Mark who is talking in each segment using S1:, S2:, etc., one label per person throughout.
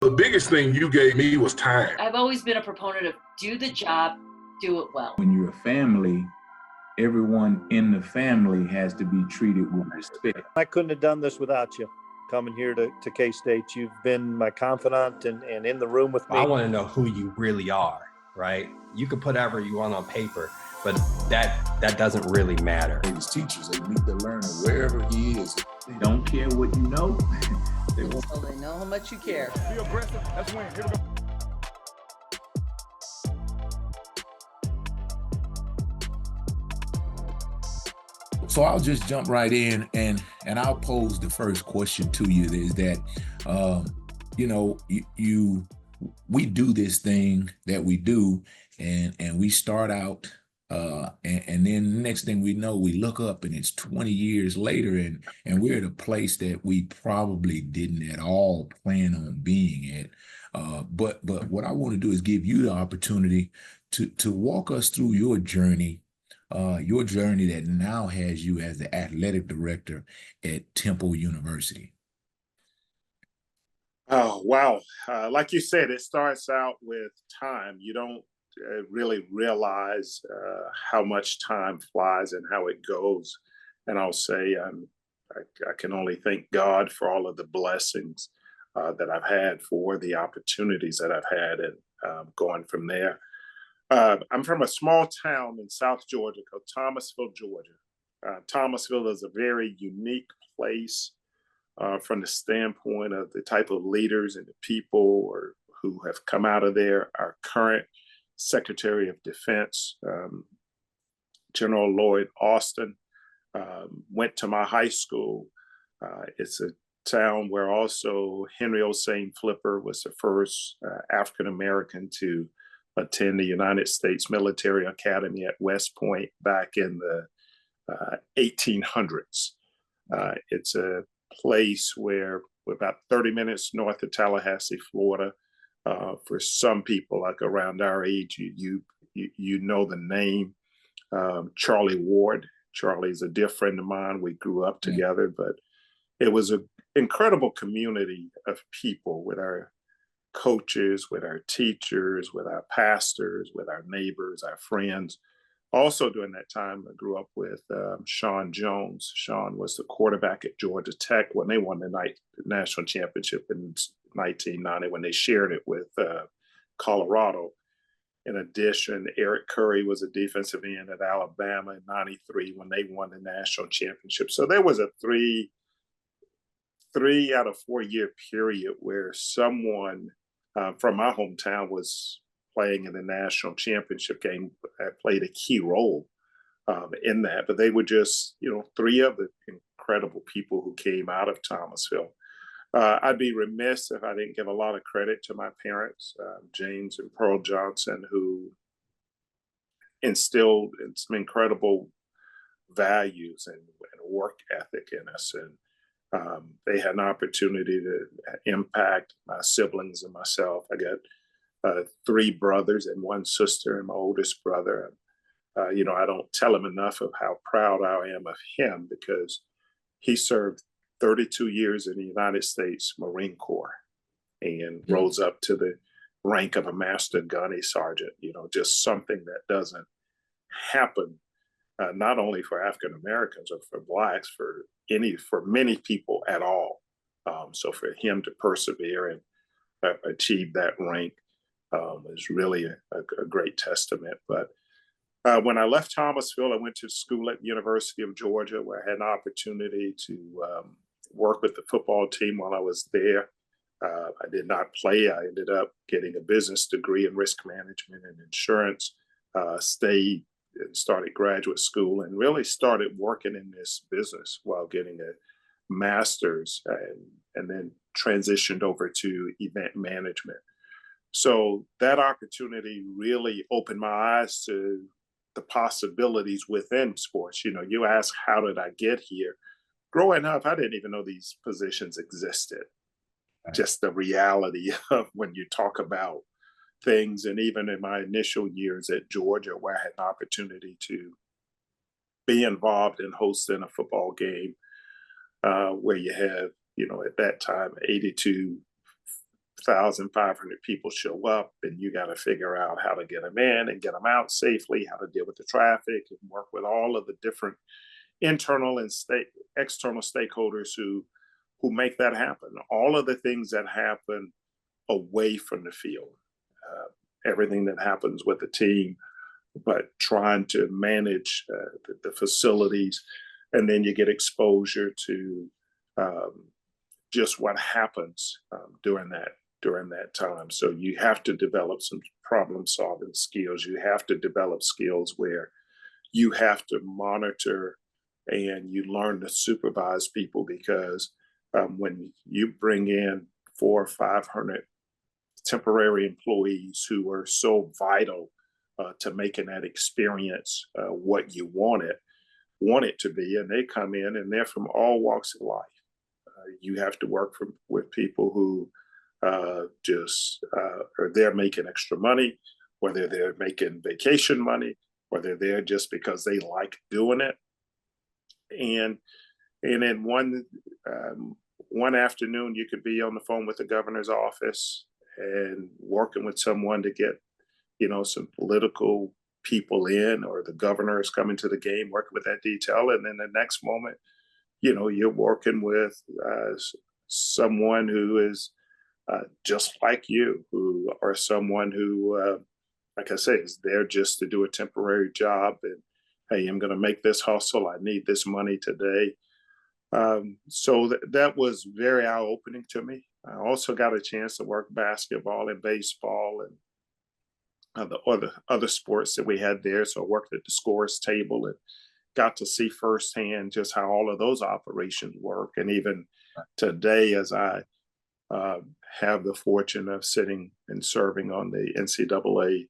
S1: The biggest thing you gave me was time.
S2: I've always been a proponent of do the job, do it well.
S3: When you're a family, everyone in the family has to be treated with respect.
S4: I couldn't have done this without you. Coming here to K-State, you've been my confidant and in the room with me.
S5: I want to know who you really are, right? You can put whatever you want on paper, but that doesn't really matter.
S6: His teachers, they meet the learner wherever he is.
S3: They don't care what you know.
S7: They know how much you care.
S8: Be aggressive. Let's win. Here we go.
S6: So I'll just jump right in and I'll pose the first question to you is that, we do this thing that we do and we start out and then the next thing we know, we look up and it's 20 years later and we're at a place that we probably didn't at all plan on being at. But what I want to do is give you the opportunity to walk us through your journey that now has you as the athletic director at Temple University.
S9: Oh, wow. Like you said, it starts out with time. You don't really realize how much time flies and how it goes. And I'll say I can only thank God for all of the blessings that I've had, for the opportunities that I've had, and going from there. I'm from a small town in South Georgia called Thomasville, Georgia. Thomasville is a very unique place from the standpoint of the type of leaders and the people who have come out of there. Our current Secretary of Defense, General Lloyd Austin, went to my high school. It's a town where also Henry Osane Flipper was the first African-American to attend the United States Military Academy at West Point back in the 1800s. It's a place where we're about 30 minutes north of Tallahassee, Florida. For some people, like around our age, you know the name Charlie Ward. Charlie's a dear friend of mine. We grew up together, but it was an incredible community of people, with our coaches, with our teachers, with our pastors, with our neighbors, our friends. Also during that time, I grew up with Sean Jones. Sean was the quarterback at Georgia Tech when they won the national championship in 1990, when they shared it with Colorado. In addition, Eric Curry was a defensive end at Alabama in 93 when they won the national championship. So there was a three out of 4 year period where someone from my hometown was playing in the national championship game, played a key role in that. But they were just, three of the incredible people who came out of Thomasville. I'd be remiss if I didn't give a lot of credit to my parents, James and Pearl Johnson, who instilled some incredible values and work ethic in us. And they had an opportunity to impact my siblings and myself. I got 3 brothers and 1 sister, and my oldest brother. I don't tell him enough of how proud I am of him, because he served 32 years in the United States Marine Corps and rose up to the rank of a master gunny sergeant. Just something that doesn't happen, not only for African Americans or for Blacks, for many people at all. So for him to persevere and achieve that rank is really a great testament. But when I left Thomasville, I went to school at the University of Georgia, where I had an opportunity to work with the football team while I was there. I did not play. I ended up getting a business degree in risk management and insurance, stayed and started graduate school, and really started working in this business while getting a master's, and then transitioned over to event management. So that opportunity really opened my eyes to the possibilities within sports. You ask, how did I get here? Growing up, I didn't even know these positions existed. Right. Just the reality of when you talk about things. And even in my initial years at Georgia, where I had an opportunity to be involved in hosting a football game, where you have, at that time, 82 1,500 people show up, and you got to figure out how to get them in and get them out safely, how to deal with the traffic, and work with all of the different internal and external stakeholders who make that happen. All of the things that happen away from the field, everything that happens with the team, but trying to manage the facilities, and then you get exposure to just what happens during that time. So you have to develop some problem solving skills. You have to develop skills where you have to monitor and you learn to supervise people, because when you bring in 400 or 500 temporary employees who are so vital to making that experience what you want it to be, and they come in and they're from all walks of life. You have to work with people who just are there making extra money, whether they're making vacation money, whether they're just because they like doing it. And in one afternoon, you could be on the phone with the governor's office and working with someone to get, some political people in, or the governor is coming to the game, working with that detail. And then the next moment, you're working with someone who is just like you, or someone who, like I say, is there just to do a temporary job. And hey, I'm going to make this hustle. I need this money today. So that was very eye-opening to me. I also got a chance to work basketball and baseball and the other sports that we had there. So I worked at the scores table and got to see firsthand just how all of those operations work. And even today, as I have the fortune of sitting and serving on the NCAA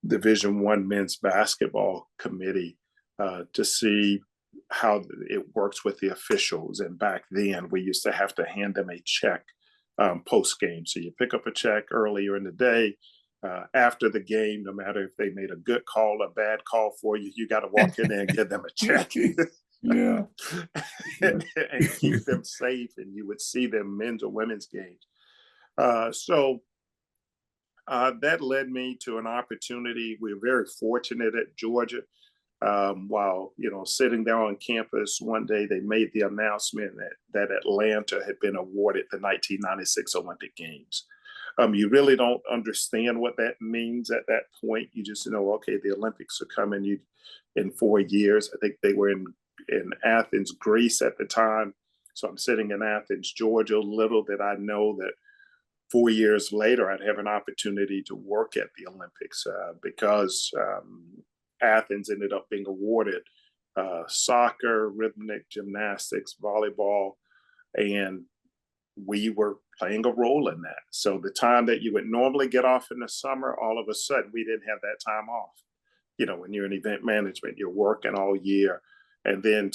S9: Division I men's basketball committee, to see how it works with the officials. And back then, we used to have to hand them a check post game. So you pick up a check earlier in the day. After the game, no matter if they made a good call, a bad call for you, you got to walk in there and give them a check.
S6: Yeah.
S9: and keep them safe. And you would see them men's or women's games. So that led me to an opportunity. We were very fortunate at Georgia. While sitting there on campus one day, they made the announcement that Atlanta had been awarded the 1996 Olympic Games. You really don't understand what that means at that point. You just know, okay, the Olympics are coming in 4 years. I think they were in Athens, Greece at the time. So I'm sitting in Athens, Georgia. Little did I know that 4 years later, I'd have an opportunity to work at the Olympics because Athens ended up being awarded soccer, rhythmic gymnastics, volleyball, and we were playing a role in that. So the time that you would normally get off in the summer, all of a sudden we didn't have that time off. When you're in event management, you're working all year. And then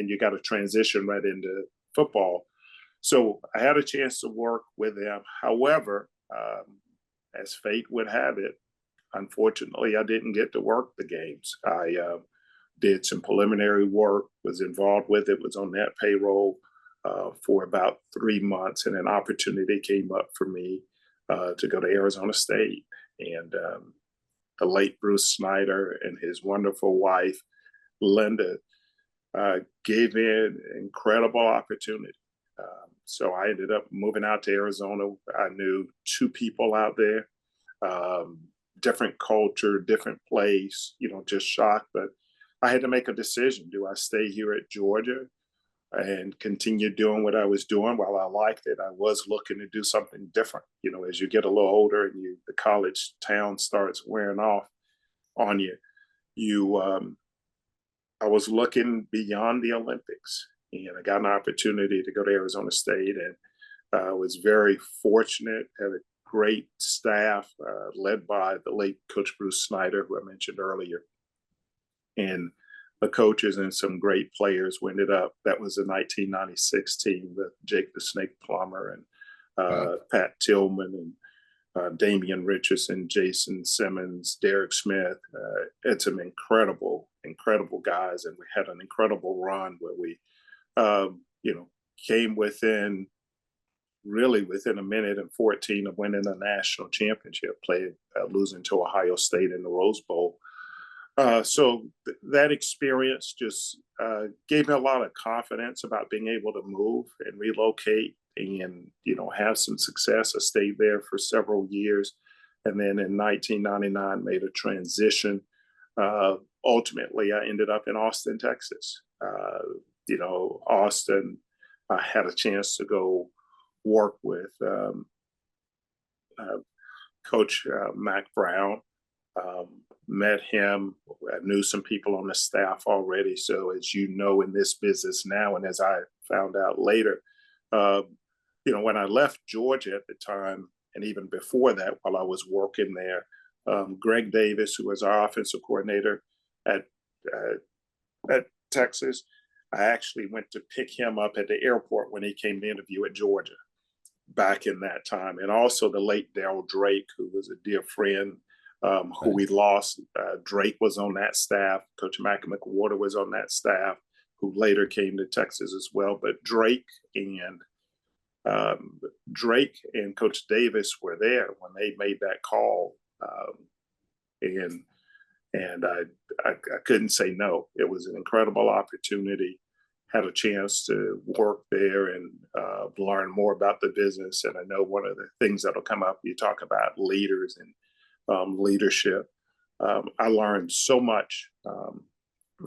S9: you got to transition right into football. So I had a chance to work with them. However, as fate would have it, unfortunately, I didn't get to work the games. I did some preliminary work, was involved with it, was on that payroll for about 3 months, and an opportunity came up for me to go to Arizona State. And the late Bruce Snyder and his wonderful wife, Linda, gave me an incredible opportunity. So I ended up moving out to Arizona. I knew 2 people out there, different culture, different place, just shocked. But I had to make a decision. Do I stay here at Georgia and continue doing what I was doing? While I liked it, I was looking to do something different. As you get a little older and the college town starts wearing off on you, I was looking beyond the Olympics, and I got an opportunity to go to Arizona State, and I was very fortunate, had a great staff led by the late Coach Bruce Snyder, who I mentioned earlier, and the coaches and some great players who ended up. That was the 1996 team with Jake the Snake Plummer and Pat Tillman and Damian Richardson, Jason Simmons, Derek Smith. It's some incredible guys, and we had an incredible run where we, came within really within a minute and 14 of winning the national championship, losing to Ohio State in the Rose Bowl. So that experience just gave me a lot of confidence about being able to move and relocate and, have some success. I stayed there for several years. And then in 1999, made a transition. Ultimately, I ended up in Austin, Texas. Austin, I had a chance to go work with Coach Mac Brown. Met him. I knew some people on the staff already. So as you know, in this business now, and as I found out later, when I left Georgia at the time, and even before that, while I was working there, Greg Davis, who was our offensive coordinator at Texas, I actually went to pick him up at the airport when he came to interview at Georgia back in that time. And also the late Darryl Drake, who was a dear friend, who we lost. Drake was on that staff. Coach Mac McWhorter was on that staff, who later came to Texas as well. But Drake and Coach Davis were there when they made that call, and I couldn't say no. It was an incredible opportunity. Had a chance to work there and learn more about the business. And I know one of the things that'll come up, you talk about leaders and leadership. I learned so much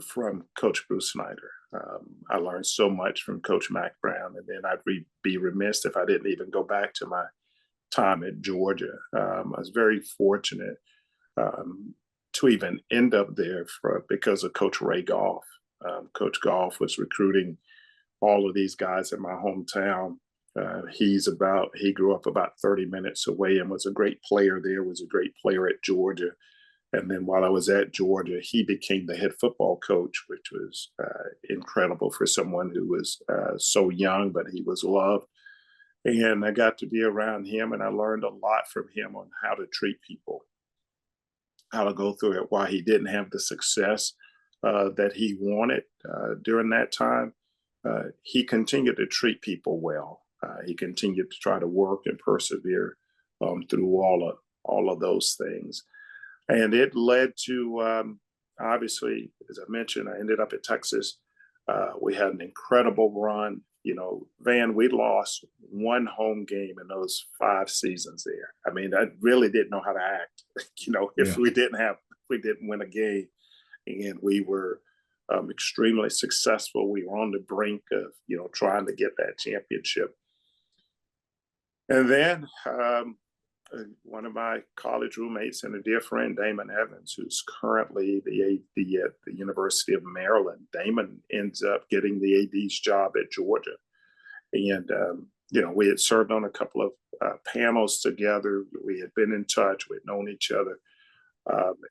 S9: from Coach Bruce Snyder. I learned so much from Coach Mac Brown, and then I'd be remiss if I didn't even go back to my time at Georgia. I was very fortunate to even end up there because of Coach Ray Goff. Coach Goff was recruiting all of these guys in my hometown. He grew up about 30 minutes away and was a great player there, was a great player at Georgia. And then while I was at Georgia, he became the head football coach, which was incredible for someone who was so young, but he was loved. And I got to be around him, and I learned a lot from him on how to treat people, how to go through it, why he didn't have the success that he wanted during that time. He continued to treat people well. He continued to try to work and persevere through all of those things. And it led to, obviously, as I mentioned, I ended up at Texas. We had an incredible run. Van, we lost one home game in those 5 seasons there. I mean, I really didn't know how to act, if we didn't win a game. And we were extremely successful. We were on the brink of, trying to get that championship. And then one of my college roommates and a dear friend, Damon Evans, who's currently the AD at the University of Maryland. Damon ends up getting the AD's job at Georgia. And, we had served on a couple of panels together. We had been in touch. We had known each other.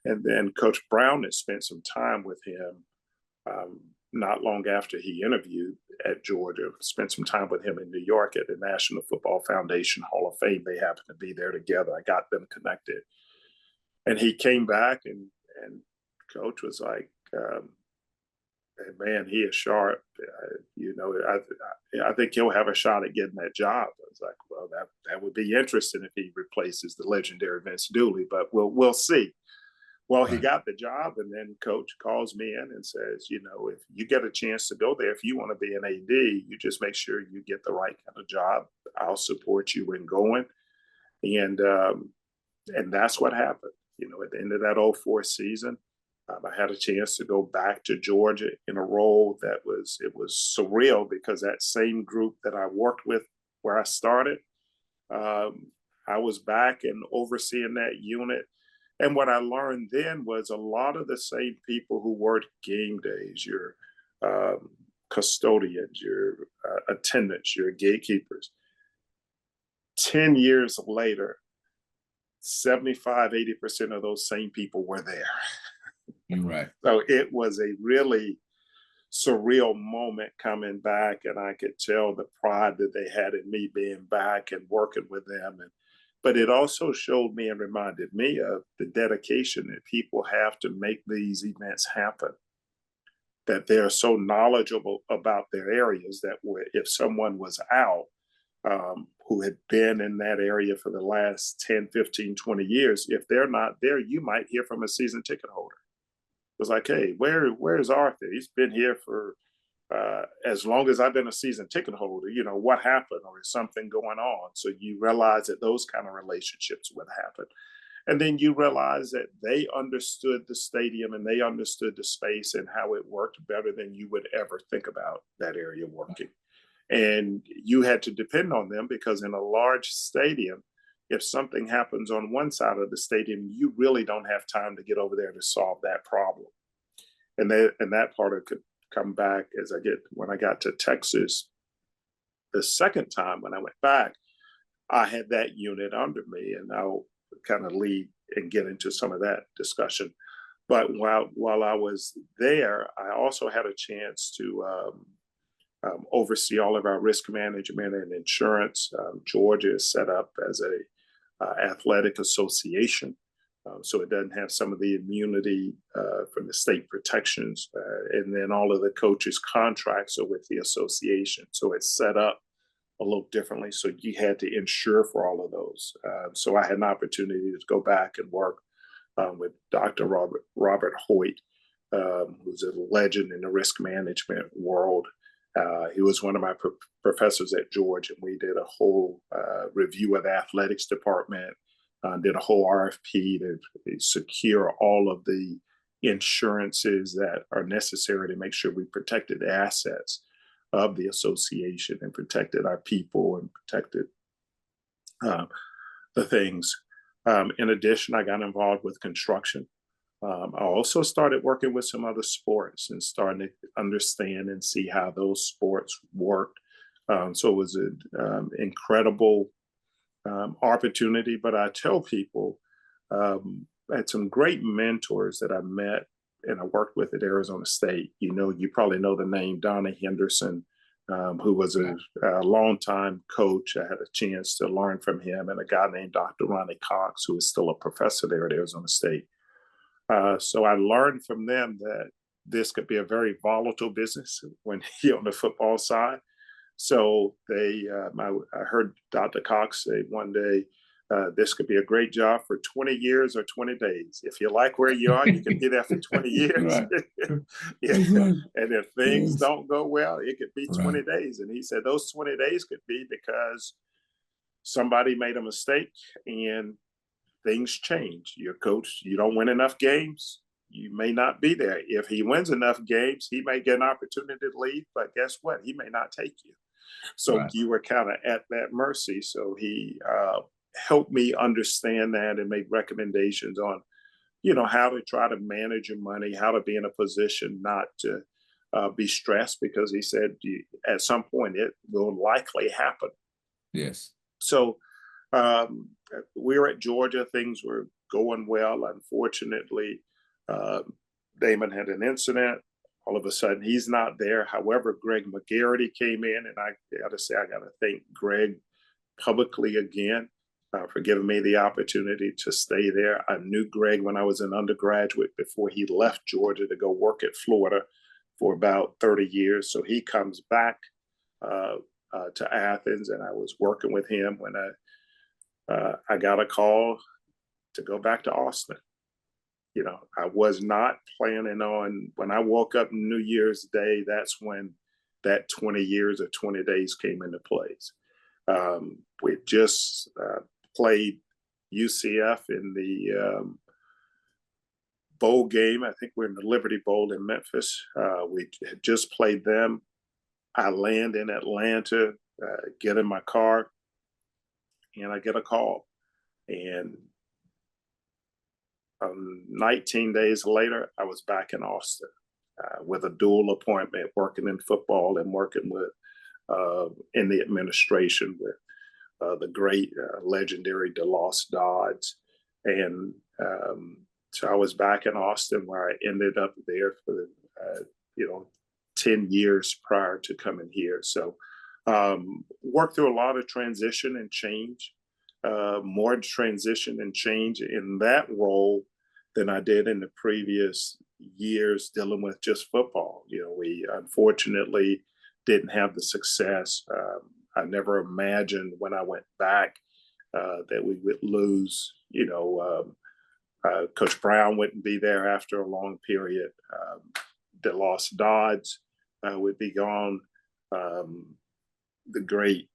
S9: And then Coach Brown had spent some time with him not long after he interviewed at Georgia, spent some time with him in New York at the National Football Foundation Hall of Fame. They happened to be there together. I got them connected. And he came back and Coach was like, man, he is sharp. I think he'll have a shot at getting that job. I was like, well, that would be interesting if he replaces the legendary Vince Dooley, but we'll see. Well, he got the job, and then Coach calls me in and says, if you get a chance to go there, if you want to be an AD, you just make sure you get the right kind of job. I'll support you in going. And that's what happened. At the end of that 2004 season, I had a chance to go back to Georgia in a role that was surreal, because that same group that I worked with where I started, I was back and overseeing that unit. And what I learned then was a lot of the same people who worked game days, your custodians, your attendants, your gatekeepers. 10 years later, 75, 80% of those same people were there.
S6: Right.
S9: So it was a really surreal moment coming back, and I could tell the pride that they had in me being back and working with them. But it also showed me and reminded me of the dedication that people have to make these events happen, that they're so knowledgeable about their areas that if someone was out, who had been in that area for the last 10, 15, 20 years, if they're not there, you might hear from a season ticket holder. It was like, hey, where's Arthur? He's been here for as long as I've been a season ticket holder. You know, what happened, or is something going on? So you realize that those kind of relationships would happen. And then you realize that they understood the stadium and they understood the space and how it worked better than you would ever think about that area working. And you had to depend on them, because in a large stadium, if something happens on one side of the stadium, you really don't have time to get over there to solve that problem. And that part of could come back when I got to Texas the second time when I went back, I had that unit under me, and I'll kind of lead and get into some of that discussion. But while I was there, I also had a chance to oversee all of our risk management and insurance. Georgia is set up as a athletic association, so it doesn't have some of the immunity from the state protections, and then all of the coaches' contracts are with the association, so it's set up a little differently. So you had to insure for all of those. So I had an opportunity to go back and work with Dr. Robert Hoyt, who's a legend in the risk management world. He was one of my professors at Georgia, and we did a whole review of the athletics department, did a whole RFP to secure all of the insurances that are necessary to make sure we protected the assets of the association and protected our people and protected the things. In addition, I got involved with construction. I also started working with some other sports and starting to understand and see how those sports worked. So it was an incredible opportunity. But I tell people, I had some great mentors that I met and I worked with at Arizona State. You probably know the name Donna Henderson, who was a longtime coach. I had a chance to learn from him, and a guy named Dr. Ronnie Cox, who is still a professor there at Arizona State. So I learned from them that this could be a very volatile business when you're on the football side. So I heard Dr. Cox say one day, this could be a great job for 20 years or 20 days. If you like where you are, you can be there for 20 years. Yeah. Right. And if things don't go well, it could be 20 days. And he said those 20 days could be because somebody made a mistake and things change. Your coach, you don't win enough games, you may not be there. If he wins enough games, he may get an opportunity to leave, but guess what? He may not take you. So you were kind of at that mercy. So he helped me understand that and make recommendations on, how to try to manage your money, how to be in a position not to be stressed, because he said at some point it will likely happen.
S6: Yes.
S9: So we were at Georgia. Things were going well. Unfortunately, Damon had an incident. All of a sudden, he's not there. However, Greg McGarity came in, and I got to thank Greg publicly again for giving me the opportunity to stay there. I knew Greg when I was an undergraduate before he left Georgia to go work at Florida for about 30 years. So he comes back to Athens, and I was working with him when I got a call to go back to Austin. I was not planning on, when I woke up New Year's Day, that's when that 20 years or 20 days came into place. We just played UCF in the bowl game. I think we're in the Liberty Bowl in Memphis. We had just played them. I land in Atlanta, get in my car, and I get a call. And 19 days later, I was back in Austin with a dual appointment, working in football and working with in the administration with the great legendary DeLoss Dodds. And so I was back in Austin, where I ended up there for 10 years prior to coming here. So worked through a lot of transition and change, more transition and change in that role than I did in the previous years dealing with just football. We unfortunately didn't have the success. I never imagined when I went back that we would lose. Coach Brown wouldn't be there after a long period. DeLoss Dodds would be gone. The great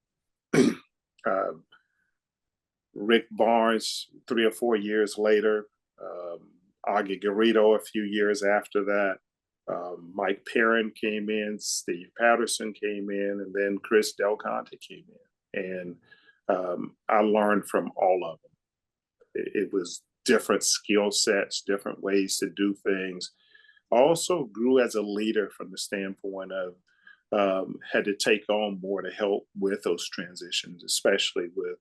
S9: Rick Barnes 3 or 4 years later. Augie Garrido a few years after that. Mike Perrin came in, Steve Patterson came in, and then Chris Del Conte came in. And I learned from all of them. It was different skill sets, different ways to do things. I also grew as a leader from the standpoint of had to take on more to help with those transitions, especially with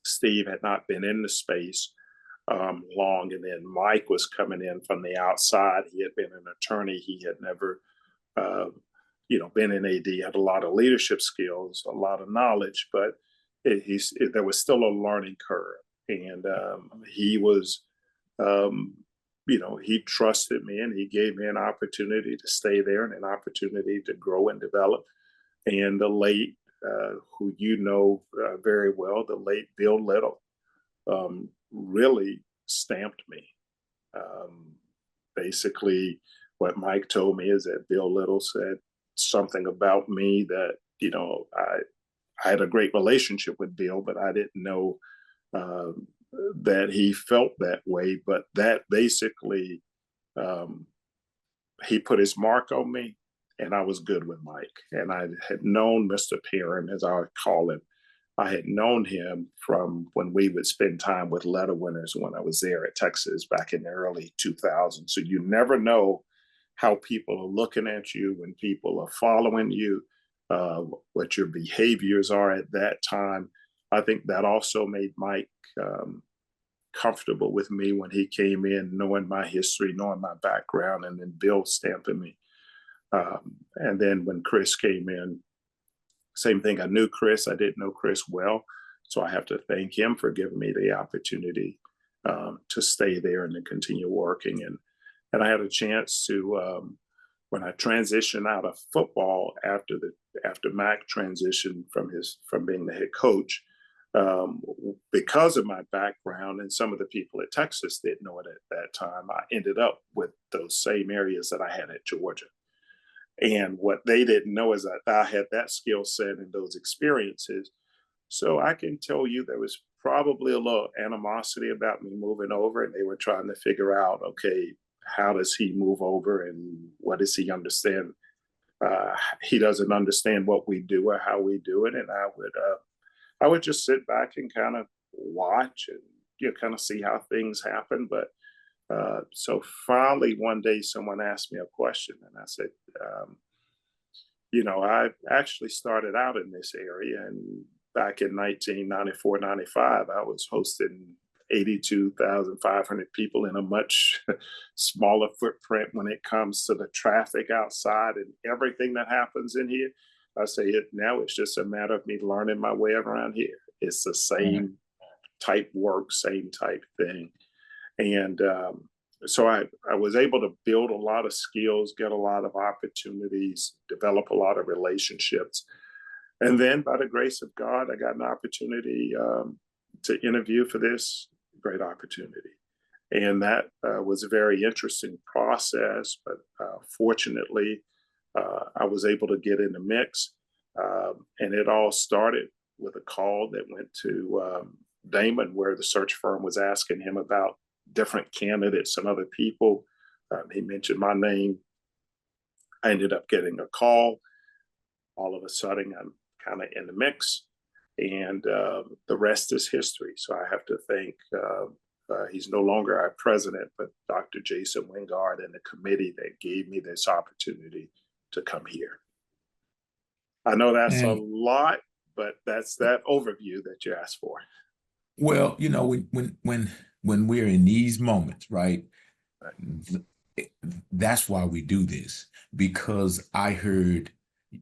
S9: Steve had not been in the space long, and then Mike was coming in from the outside. He had been an attorney. He had never, been in AD. Had a lot of leadership skills, a lot of knowledge, but there was still a learning curve. And he was, he trusted me, and he gave me an opportunity to stay there and an opportunity to grow and develop. And the late, who very well, the late Bill Little, really stamped me. Basically, what Mike told me is that Bill Little said something about me that, I had a great relationship with Bill, but I didn't know that he felt that way. But that basically, he put his mark on me, and I was good with Mike. And I had known Mr. Perrin, as I would call him. I had known him from when we would spend time with letter winners when I was there at Texas back in the early 2000s. So you never know how people are looking at you, when people are following you, what your behaviors are at that time. I think that also made Mike comfortable with me when he came in, knowing my history, knowing my background, and then Bill stamping me. And then when Chris came in, same thing. I knew Chris. I didn't know Chris well. So I have to thank him for giving me the opportunity to stay there and to continue working. And I had a chance to, when I transitioned out of football after Mac transitioned from being the head coach, because of my background and some of the people at Texas didn't know it at that time, I ended up with those same areas that I had at Georgia. And what they didn't know is that I had that skill set and those experiences. So I can tell you there was probably a little animosity about me moving over, and they were trying to figure out, okay, how does he move over and what does he understand? He doesn't understand what we do or how we do it. And I would just sit back and kind of watch and kind of see how things happen. But so finally, one day, someone asked me a question, and I said, I actually started out in this area, and back in 1994, 95, I was hosting 82,500 people in a much smaller footprint when it comes to the traffic outside and everything that happens in here. I say now it's just a matter of me learning my way around here. It's the same type work, same type thing. And so I was able to build a lot of skills, get a lot of opportunities, develop a lot of relationships. And then by the grace of God, I got an opportunity to interview for this great opportunity. And that was a very interesting process, but fortunately, I was able to get in the mix. And it all started with a call that went to Damon, where the search firm was asking him about different candidates and other people. He mentioned my name. I ended up getting a call. All of a sudden, I'm kind of in the mix, and the rest is history. So I have to thank, he's no longer our president, but Dr. Jason Wingard and the committee that gave me this opportunity to come here. I know that's a lot, but that's that overview that you asked for.
S6: Well, when we're in these moments, right? That's why we do this, because I heard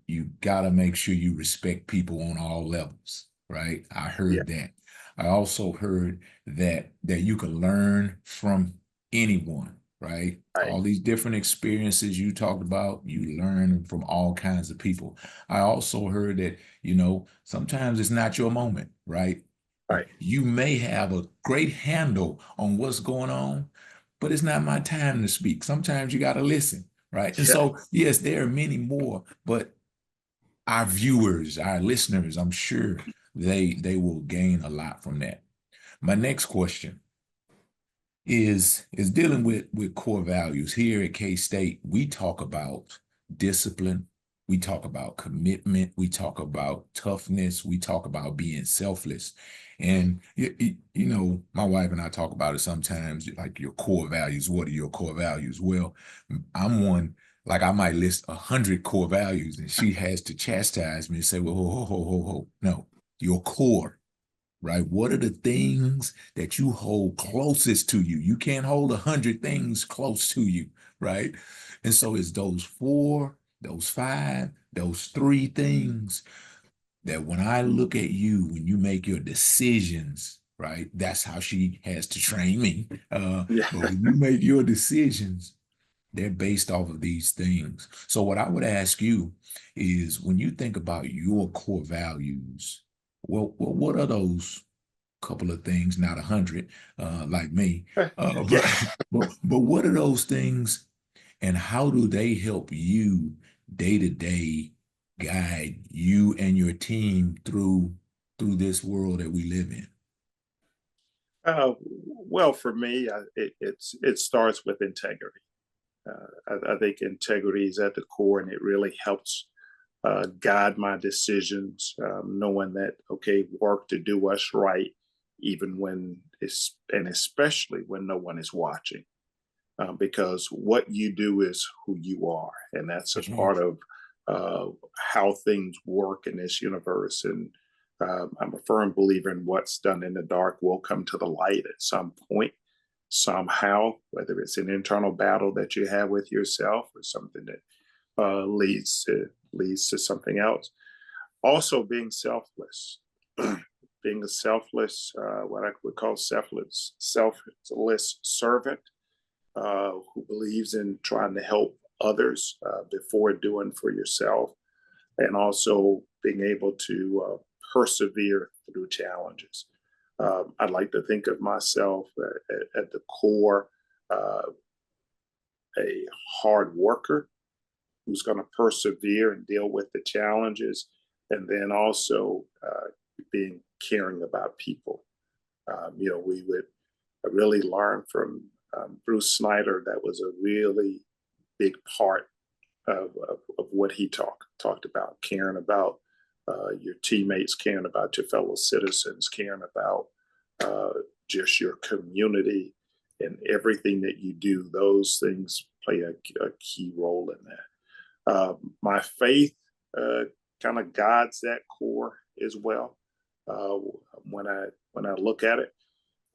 S6: you got to make sure you respect people on all levels, right? I heard that. I also heard that you can learn from anyone, right?
S9: Right.
S6: All these different experiences you talked about, you learn from all kinds of people. I also heard that, sometimes it's not your moment, right?
S9: Right.
S6: You may have a great handle on what's going on, but it's not my time to speak. Sometimes you got to listen, right? And
S9: Yeah.
S6: so, yes, there are many more, but our viewers, our listeners, I'm sure they will gain a lot from that. My next question is dealing with core values. Here at K-State, we talk about discipline, we talk about commitment, we talk about toughness, we talk about being selfless. And my wife and I talk about it sometimes, like your core values. What are your core values? Well, I'm one, like I might list 100 core values, and she has to chastise me and say, well, ho. No, your core, right? What are the things that you hold closest to you? You can't hold 100 things close to you, right? And so it's those 4, those 5, those 3 things that when I look at you, when you make your decisions, right? That's how she has to train me.
S9: Yeah.
S6: But when you make your decisions, they're based off of these things. So what I would ask you is, when you think about your core values, well, what are those couple of things, not 100, like me,
S9: Yeah.
S6: but what are those things, and how do they help you day to day guide you and your team through this world that we live in?
S9: Well, for me, it starts with integrity. I think integrity is at the core, and it really helps guide my decisions, knowing that, okay, work to do what's right, even when and especially when no one is watching, because what you do is who you are, and that's a part of how things work in this universe. And I'm a firm believer in what's done in the dark will come to the light at some point, somehow, whether it's an internal battle that you have with yourself or something that leads to something else. Also, being selfless, being a selfless, what I would call selfless servant, who believes in trying to help others before doing for yourself, and also being able to persevere through challenges. I'd like to think of myself at the core, a hard worker who's going to persevere and deal with the challenges, and then also being caring about people. We would really learn from Bruce Snyder. That was a really big part of what he talked about: caring about your teammates, caring about your fellow citizens, caring about just your community, and everything that you do. Those things play a key role in that. My faith kind of guides that core as well, when I look at it.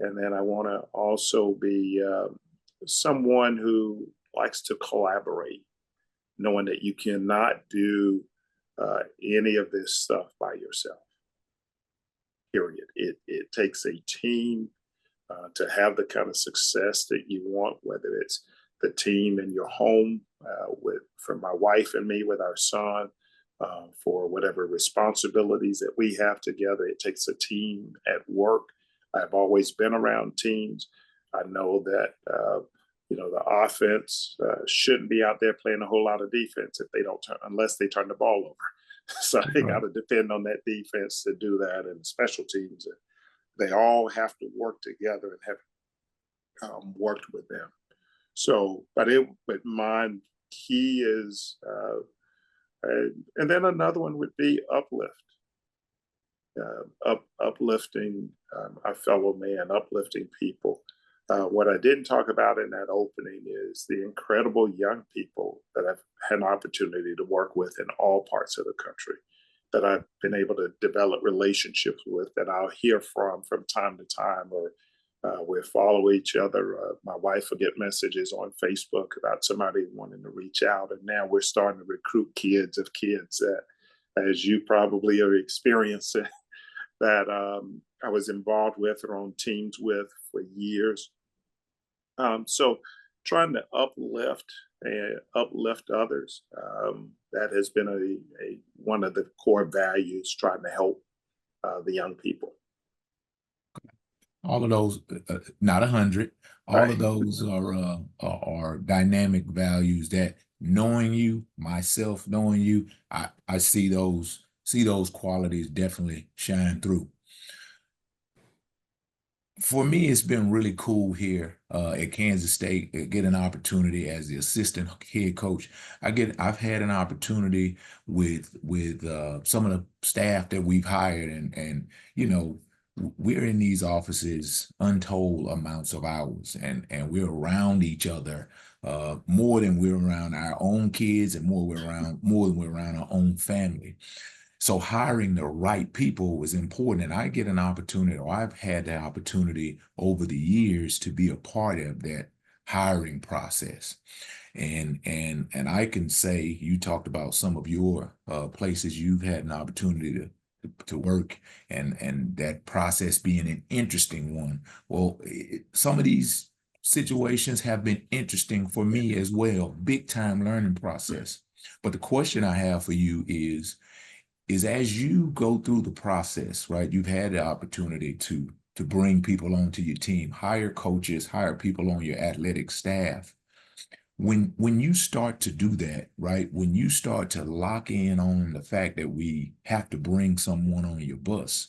S9: And then I want to also be someone who likes to collaborate, knowing that you cannot do any of this stuff by yourself. Period. It takes a team to have the kind of success that you want, whether it's the team in your home, for my wife and me with our son, for whatever responsibilities that we have together. It takes a team at work. I've always been around teams. I know that the offense shouldn't be out there playing a whole lot of defense unless they turn the ball over. So they got to depend on that defense to do that, and special teams. They all have to work together and have worked with them. So, but mine key is, and then another one would be uplift. Uplifting our fellow man, uplifting people. What I didn't talk about in that opening is the incredible young people that I've had an opportunity to work with in all parts of the country, that I've been able to develop relationships with, that I'll hear from time to time, or we'll follow each other. My wife will get messages on Facebook about somebody wanting to reach out, and now we're starting to recruit kids that, as you probably are experiencing, that I was involved with or on teams with for years. So trying to uplift and uplift others. That has been a one of the core values, trying to help the young people.
S6: All of those, not 100. All
S9: Right.
S6: of those are dynamic values that, knowing you, myself knowing you, I see those qualities definitely shine through. For me, it's been really cool here at Kansas State. Get an opportunity as the assistant head coach. I've had an opportunity with some of the staff that we've hired, and you know, we're in these offices untold amounts of hours, and we're around each other more than we're around our own kids, and more than we're around our own family. So hiring the right people is important. And I get an opportunity, or I've had the opportunity over the years to be a part of that hiring process. And I can say, you talked about some of your places you've had an opportunity to work, and that process being an interesting one. Well, some of these situations have been interesting for me as well. Big time learning process. But the question I have for you is as you go through the process, right? You've had the opportunity to bring people onto your team, hire coaches, hire people on your athletic staff. When you start to do that, right? When you start to lock in on the fact that we have to bring someone on your bus,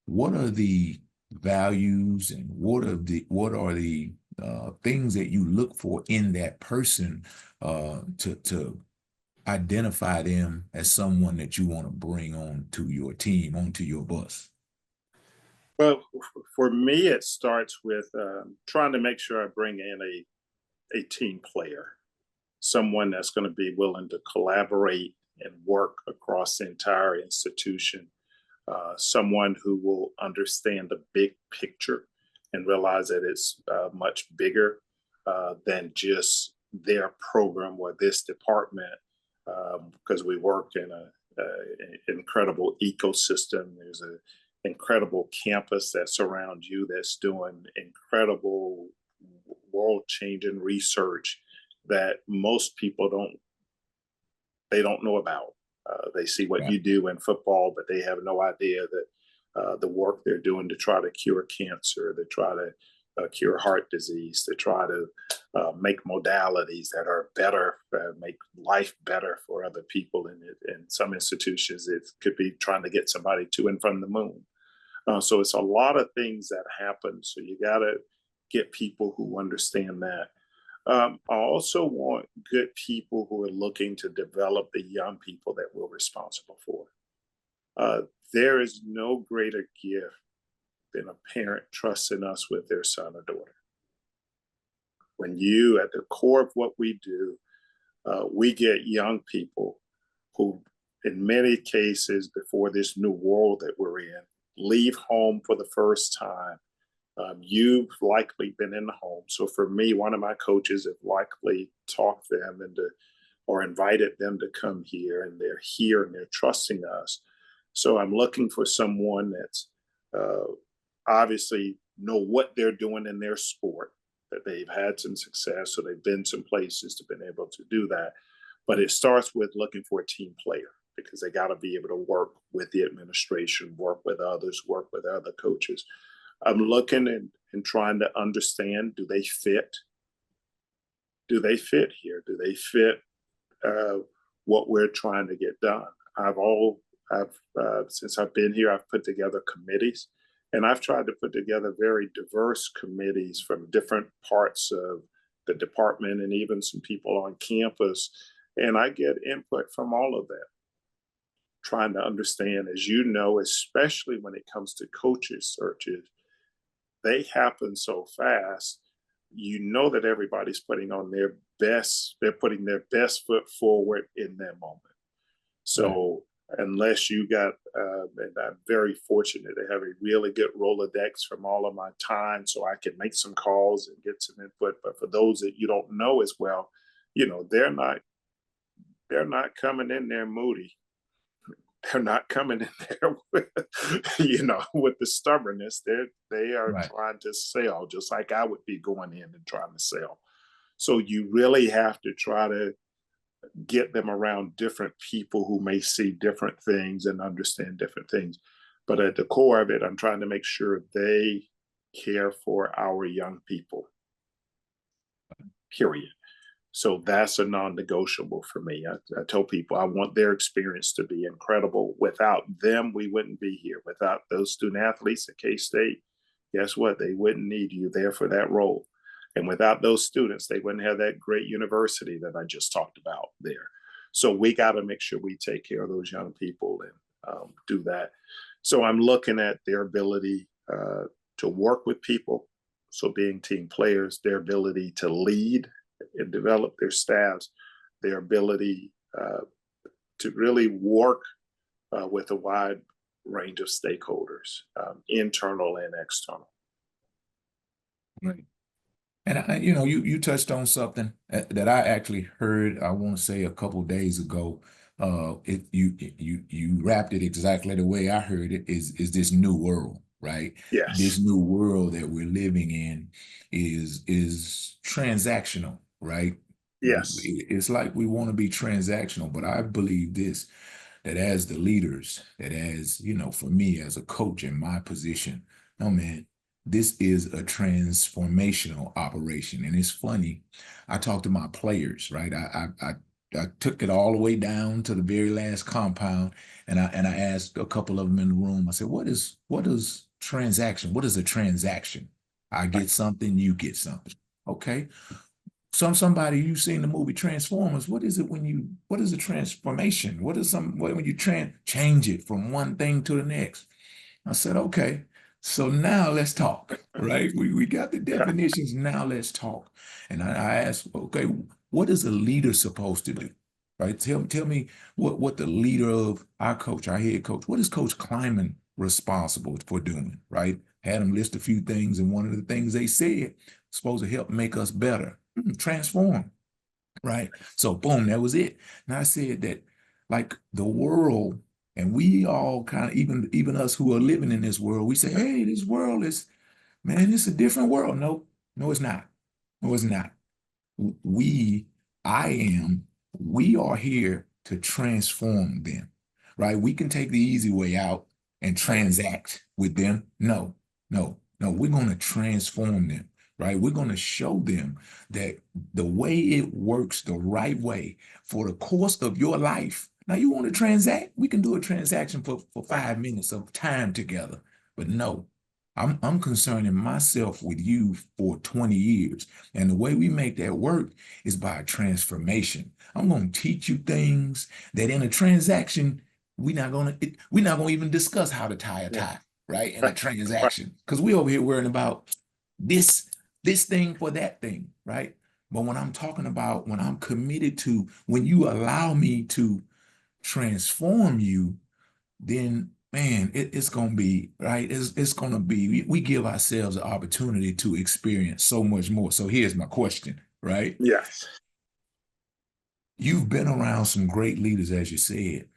S6: what are the values, and what are the things that you look for in that person to identify them as someone that you want to bring on to your team, onto your bus?
S9: Well, for me, it starts with trying to make sure I bring in a team player, someone that's going to be willing to collaborate and work across the entire institution, someone who will understand the big picture and realize that it's much bigger than just their program or this department, because we work in an incredible ecosystem. There's an incredible campus that surrounds you that's doing incredible world-changing research that most people don't know about. They see what you do in football, but they have no idea that the work they're doing to try to cure cancer, to try to cure heart disease, to try to make modalities that are better, make life better for other people. And in some institutions, it could be trying to get somebody to and from the moon. So it's a lot of things that happen. So you got to get people who understand that. I also want good people who are looking to develop the young people that we're responsible for. There is no greater gift than a parent trusting us with their son or daughter. When you, at the core of what we do, we get young people who, in many cases, before this new world that we're in, leave home for the first time. You've likely been in the home. So for me, one of my coaches have likely talked them into, or invited them to come here, and they're here and they're trusting us. So I'm looking for someone that's obviously know what they're doing in their sport, that they've had some success, so they've been some places to been able to do that. But it starts with looking for a team player, because they got to be able to work with the administration, work with others, work with other coaches. I'm looking and trying to understand, do they fit? Do they fit here? Do they fit what we're trying to get done? Since I've been here, I've put together committees, and I've tried to put together very diverse committees from different parts of the department and even some people on campus. And I get input from all of them, trying to understand, as you know, especially when it comes to coaches searches, they happen so fast. You know that everybody's putting on their best, they're putting their best foot forward in their moment. So unless you got, and I'm very fortunate to have a really good Rolodex from all of my time, so I can make some calls and get some input. But for those that you don't know as well, you know, they're not coming in there moody. They're not coming in there with, with the stubbornness. They are trying to sell, just like I would be going in and trying to sell. So you really have to try to get them around different people who may see different things and understand different things. But at the core of it, I'm trying to make sure they care for our young people, period. So that's a non-negotiable for me. I tell people I want their experience to be incredible. Without them, we wouldn't be here. Without those student athletes at K-State, guess what? They wouldn't need you there for that role. And without those students, they wouldn't have that great university that I just talked about there. So we got to make sure we take care of those young people and do that. So I'm looking at their ability to work with people. So being team players, their ability to lead and develop their staffs, their ability to really work with a wide range of stakeholders, internal and external.
S6: Right. And you touched on something that I actually heard, I want to say a couple of days ago. You wrapped it exactly the way I heard it, is this new world, right?
S9: Yes.
S6: This new world that we're living in is transactional, right?
S9: Yes.
S6: It's like we want to be transactional, but I believe this, that as the leaders, that as, for me as a coach in my position, no man, this is a transformational operation. And it's funny, I talk to my players, right? I took it all the way down to the very last compound, and I asked a couple of them in the room. I said, what is transaction? What is a transaction? I get something, you get something. Okay. Somebody, you've seen the movie Transformers. What is a transformation? When you change it from one thing to the next? I said, okay, so now let's talk, right? We got the definitions, now let's talk. And I asked, okay, what is a leader supposed to do? Right? Tell me what the leader of our coach, our head coach, what is Coach Kleiman responsible for doing, right? Had them list a few things, and one of the things they said supposed to help make us better, transform, right? So boom, that was it. And I said that, like, the world, and we all kind of, even us who are living in this world, we say, hey, this world is, man, it's a different world. No, it's not. No, it's not. We are here to transform them, right? We can take the easy way out and transact with them. No, we're going to transform them, right? We're going to show them that the way it works the right way for the course of your life. Now, you want to transact? We can do a transaction for 5 minutes of time together. But no, I'm concerning myself with you for 20 years. And the way we make that work is by a transformation. I'm going to teach you things that in a transaction, we're not going to even discuss how to tie a tie, right? In a transaction. Because we over here worrying about this thing for that thing, right? But when I'm talking about, when I'm committed to, when you allow me to transform you, then man, it's going to be, right? It's going to be, we give ourselves an opportunity to experience so much more. So here's my question, right?
S9: Yes.
S6: You've been around some great leaders, as you said.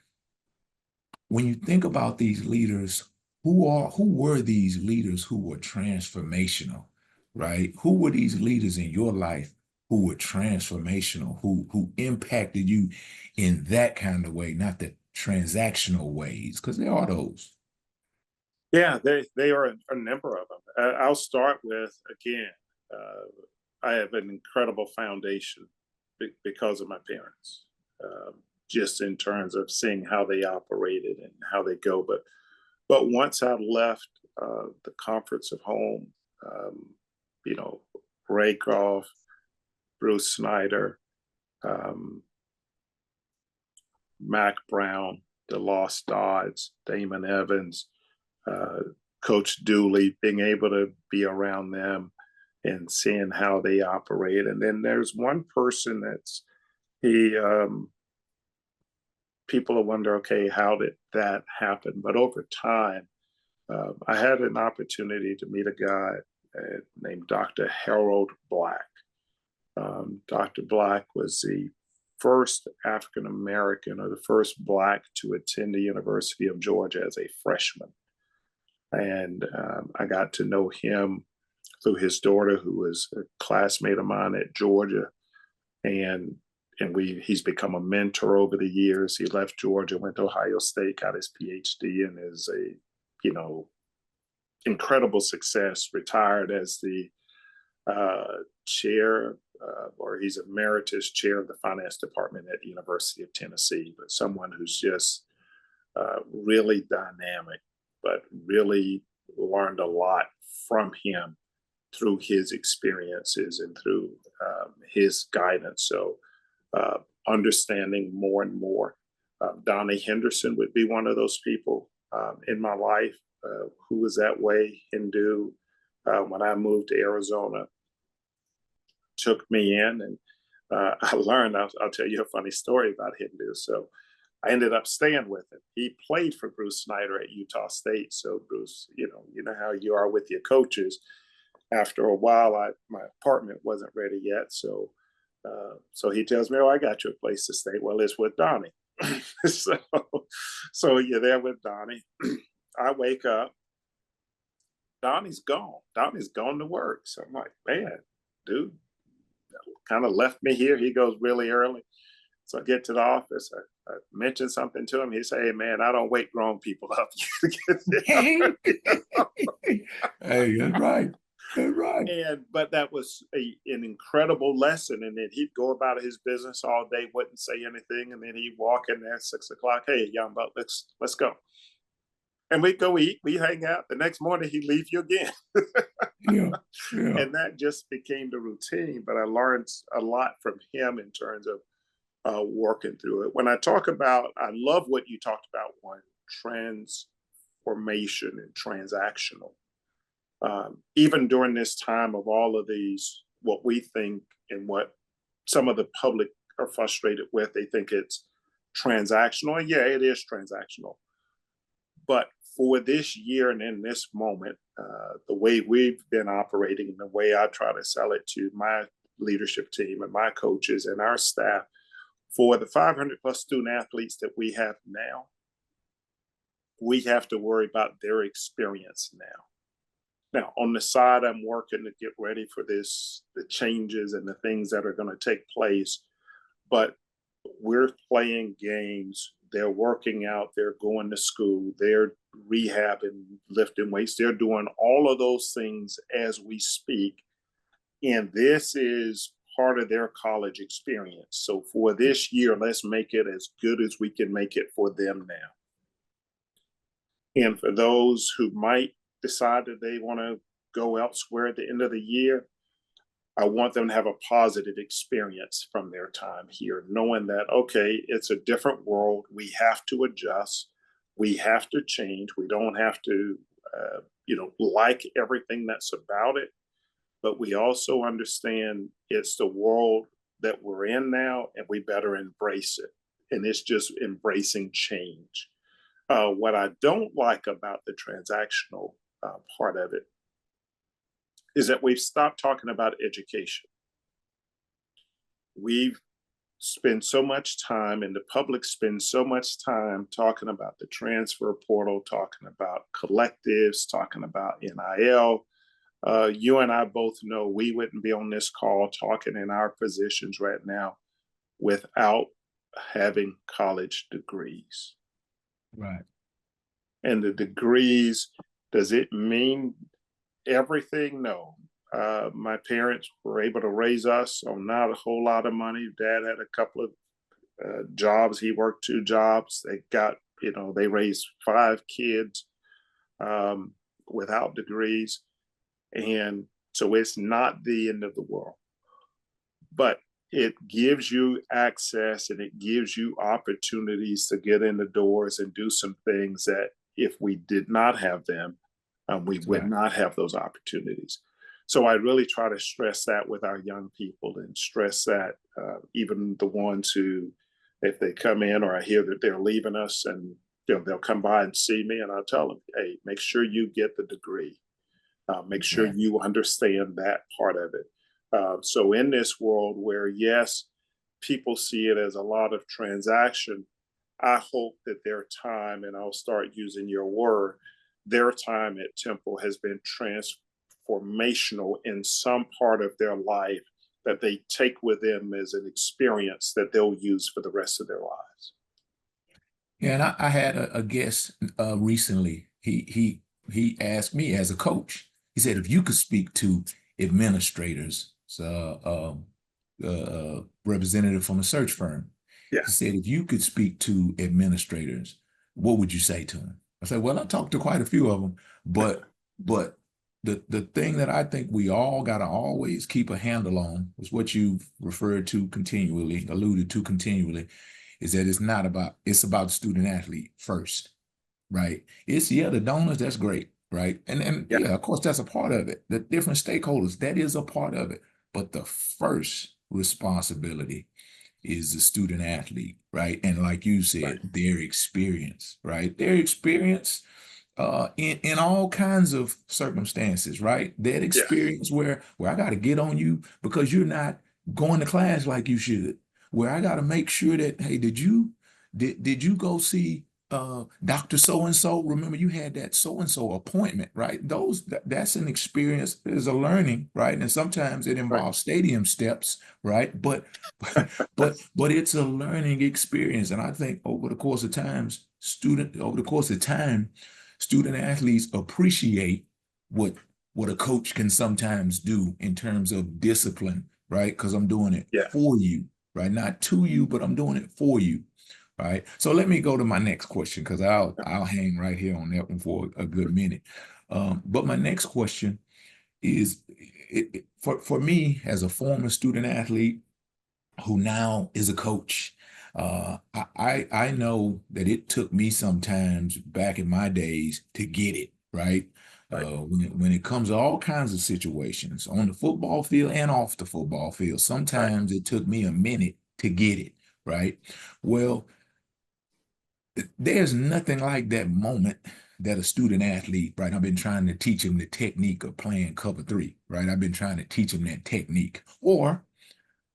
S6: When you think about these leaders, who were these leaders who were transformational, right? Who were these leaders in your life who were transformational, who impacted you in that kind of way, not the transactional ways? Because there are those.
S9: Yeah, they are a number of them. I'll start with, again, I have an incredible foundation because of my parents, just in terms of seeing how they operated and how they go. But once I left the comforts of home, Ray Goff, Bruce Snyder, Mac Brown, the Lost Dodds, Damon Evans, Coach Dooley, being able to be around them and seeing how they operate. And then there's one person people wonder, okay, how did that happen? But over time, I had an opportunity to meet a guy named Dr. Harold Black. Dr. Black was the first African-American, or the first Black, to attend the University of Georgia as a freshman. And I got to know him through his daughter, who was a classmate of mine at Georgia, and he's become a mentor over the years. He left Georgia, went to Ohio State, got his PhD, and is a, incredible success. Retired as the chair, or he's emeritus chair of the finance department at the University of Tennessee. But someone who's just really dynamic, but really learned a lot from him through his experiences and through his guidance. So understanding more and more. Donnie Henderson would be one of those people in my life who was that way. Hindu, when I moved to Arizona, took me in, and I learned, I'll tell you a funny story about Hindu. So I ended up staying with him. He played for Bruce Snyder at Utah State. So Bruce, you know how you are with your coaches. After a while, my apartment wasn't ready yet. So he tells me, "Oh, I got you a place to stay." Well, it's with Donnie. so you're there with Donnie. I wake up, Donnie's gone. Donnie's gone to work. So I'm like, man, dude, kind of left me here. He goes really early. So I get to the office. I mentioned something to him. He said, "Hey, man, I don't wake grown people up."
S6: Hey, that's right. That's right.
S9: But that was an incredible lesson. And then he'd go about his business all day, wouldn't say anything, and then he'd walk in there at 6 o'clock. "Hey, young buck, let's go." And we'd go eat, we hang out. The next morning he'd leave you again.
S6: Yeah.
S9: And that just became the routine. But I learned a lot from him in terms of working through it. When I talk about, I love what you talked about, one, transformation and transactional. Even during this time of all of these, what we think and what some of the public are frustrated with, they think it's transactional. And yeah, it is transactional. But for this year and in this moment, the way we've been operating and the way I try to sell it to my leadership team and my coaches and our staff, for the 500 plus student athletes that we have now, we have to worry about their experience now. Now, on the side, I'm working to get ready for the changes and the things that are going to take place. But we're playing games. They're working out. They're going to school. They're rehabbing, lifting weights. They're doing all of those things as we speak. And this is part of their college experience. So for this year, let's make it as good as we can make it for them now. And for those who might decide that they want to go elsewhere at the end of the year, I want them to have a positive experience from their time here, knowing that, okay, it's a different world. We have to adjust. We have to change. We don't have to, like everything that's about it, but we also understand it's the world that we're in now, and we better embrace it. And it's just embracing change. What I don't like about the transactional part of it is that we've stopped talking about education. We've spent so much time, and the public spends so much time talking about the transfer portal, talking about collectives, talking about NIL. You and I both know we wouldn't be on this call talking in our positions right now without having college degrees.
S6: Right.
S9: And the degrees, does it mean everything? No. My parents were able to raise us on not a whole lot of money. Dad had a couple of jobs. He worked 2 jobs. They got, they raised 5 kids without degrees. And so it's not the end of the world. But it gives you access, and it gives you opportunities to get in the doors and do some things that if we did not have them, we would not have those opportunities. So I really try to stress that with our young people, and stress that even the ones who, if they come in or I hear that they're leaving us, and they'll come by and see me, and I'll tell them, hey, make sure you get the degree. Make sure you understand that part of it. So in this world where, yes, people see it as a lot of transaction, I hope that their time, and I'll start using your word, their time at Temple has been formational in some part of their life that they take with them as an experience that they'll use for the rest of their lives.
S6: Yeah, and I had a guest recently. He asked me as a coach. He said, if you could speak to administrators, representative from a search firm.
S9: Yeah.
S6: He said, if you could speak to administrators, what would you say to them? I said, well, I talked to quite a few of them, but the thing that I think we all got to always keep a handle on is what you've referred to continually, alluded to continually, is that it's about the student athlete first, right? It's, yeah, the donors, that's great, right? And yeah, of course, that's a part of it. The different stakeholders, that is a part of it. But the first responsibility is the student athlete, right? And like you said, their experience, right? Their experience in all kinds of circumstances, right? That experience where I got to get on you because you're not going to class like you should. Where I got to make sure that, hey, did you go see Dr. So-and-so? Remember you had that so-and-so appointment, right? That's an experience, is a learning, right? And sometimes it involves stadium steps, right? But it's a learning experience. And I think over the course of time, student athletes appreciate what a coach can sometimes do in terms of discipline, right? Because I'm doing it for you, right? Not to you, but I'm doing it for you, right? So let me go to my next question, because I'll hang right here on that one for a good minute. But my next question is, for me as a former student athlete who now is a coach, I know that it took me sometimes back in my days to get it, right? When it comes to all kinds of situations on the football field and off the football field, sometimes it took me a minute to get it, right? Well, there's nothing like that moment that a student athlete, right? I've been trying to teach him the technique of playing cover 3, right? I've been trying to teach him that technique. Or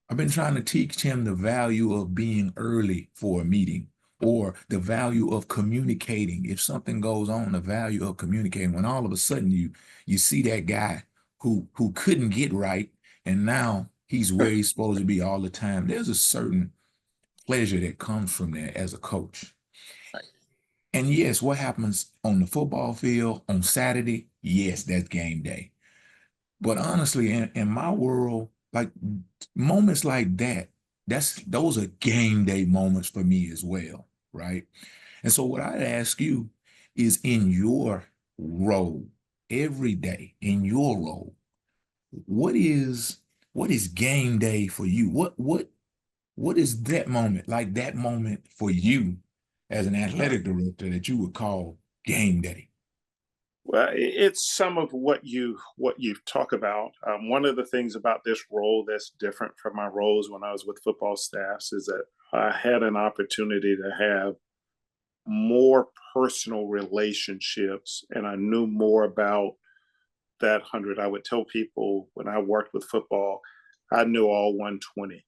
S6: I've been trying to teach him the value of being early for a meeting, or the value of communicating. If something goes on, the value of communicating. When all of a sudden you see that guy who couldn't get right, and now he's where he's supposed to be all the time. There's a certain pleasure that comes from that as a coach. And yes, what happens on the football field on Saturday? Yes, that's game day. But honestly, in my world, like moments like that, those are game day moments for me as well, right? And so what I'd ask you is, in your role, every day in your role, what is game day for you? What is that moment, like that moment for you as an athletic director, that you would call game day?
S9: Well, it's some of what you've talked about. One of the things about this role that's different from my roles when I was with football staffs is that I had an opportunity to have more personal relationships, and I knew more about that 100. I would tell people when I worked with football, I knew all 120.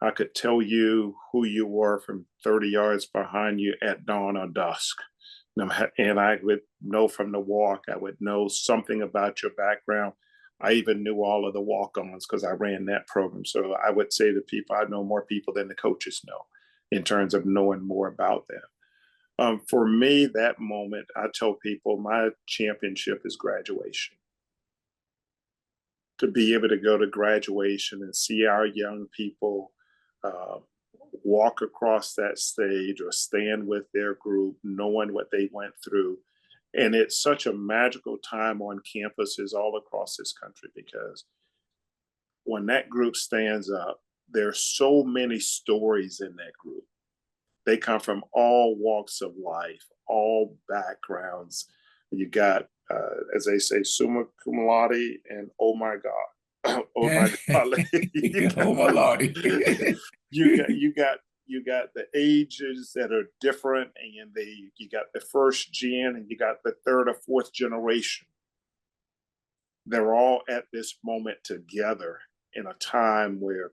S9: I could tell you who you were from 30 yards behind you at dawn or dusk. And I would know from the walk, I would know something about your background. I even knew all of the walk-ons because I ran that program. So I would say to people, I know more people than the coaches know in terms of knowing more about them. For me, that moment, I tell people my championship is graduation. To be able to go to graduation and see our young people walk across that stage or stand with their group, knowing what they went through. And it's such a magical time on campuses all across this country, because when that group stands up, there's so many stories in that group. They come from all walks of life, all backgrounds. You got, as they say, summa cum laude and oh my God. Oh my God.
S6: Oh my Lordy.
S9: you got the ages that are different, and you got the first gen and you got the third or fourth generation. They're all at this moment together in a time where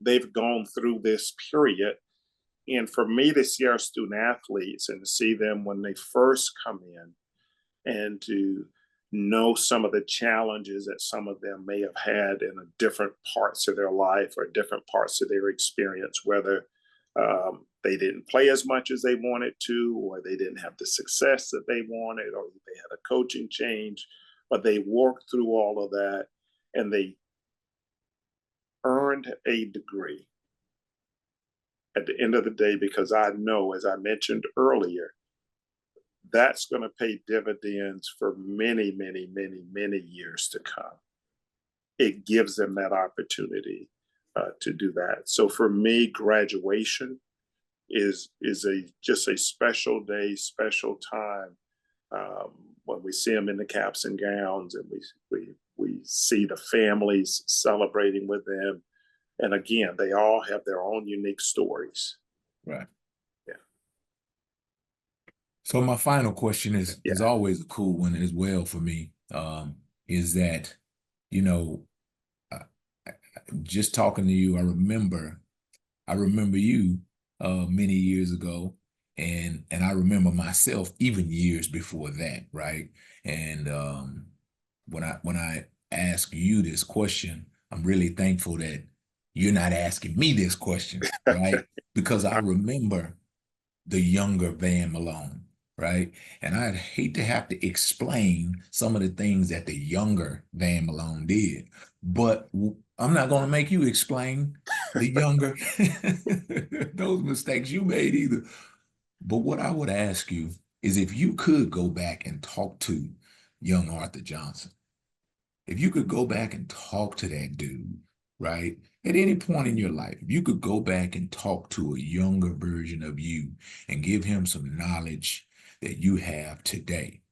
S9: they've gone through this period. And for me to see our student athletes and to see them when they first come in, and to know some of the challenges that some of them may have had in different parts of their life or different parts of their experience, whether they didn't play as much as they wanted to, or they didn't have the success that they wanted, or they had a coaching change, but they worked through all of that and they earned a degree at the end of the day, because I know, as I mentioned earlier, that's going to pay dividends for many, many, many, many years to come. It gives them that opportunity to do that. So for me, graduation is just a special day, special time when we see them in the caps and gowns, and we see the families celebrating with them. And again, they all have their own unique stories.
S6: Right.
S9: Yeah.
S6: So my final question is
S9: Yeah.
S6: always a cool one as well for me. Is that, you know, just talking to you, I remember you many years ago, and I remember myself even years before that, right? And when I ask you this question, I'm really thankful that you're not asking me this question, right? Because I remember the younger Van Malone, right? And I'd hate to have to explain some of the things that the younger Van Malone did, but I'm not going to make you explain the younger, those mistakes you made either. But what I would ask you is if you could go back and talk to young Arthur Johnson, if you could go back and talk to that dude, right? At any point in your life, if you could go back and talk to a younger version of you and give him some knowledge that you have today,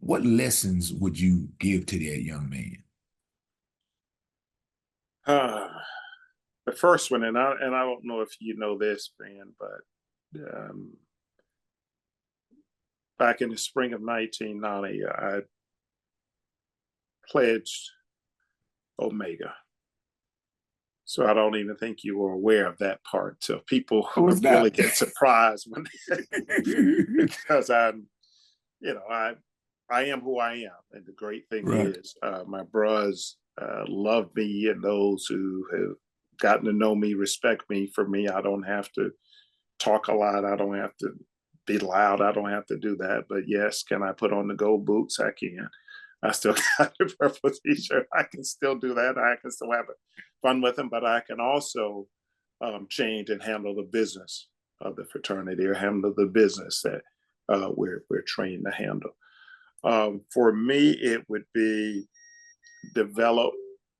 S6: what lessons would you give to that young man?
S9: The first one, and I don't know if you know this, man, but back in the spring of 1990, I pledged Omega. So I don't even think you were aware of that part. So people really get surprised when because I'm, I am who I am. And the great thing is my bros love me, and those who have gotten to know me respect me. For me, I don't have to talk a lot. I don't have to be loud. I don't have to do that. But yes, can I put on the gold boots? I can. I still got the purple t-shirt. I can still do that. I can still have fun with them, but I can also change and handle the business of the fraternity, or handle the business that we're trained to handle. For me, it would be develop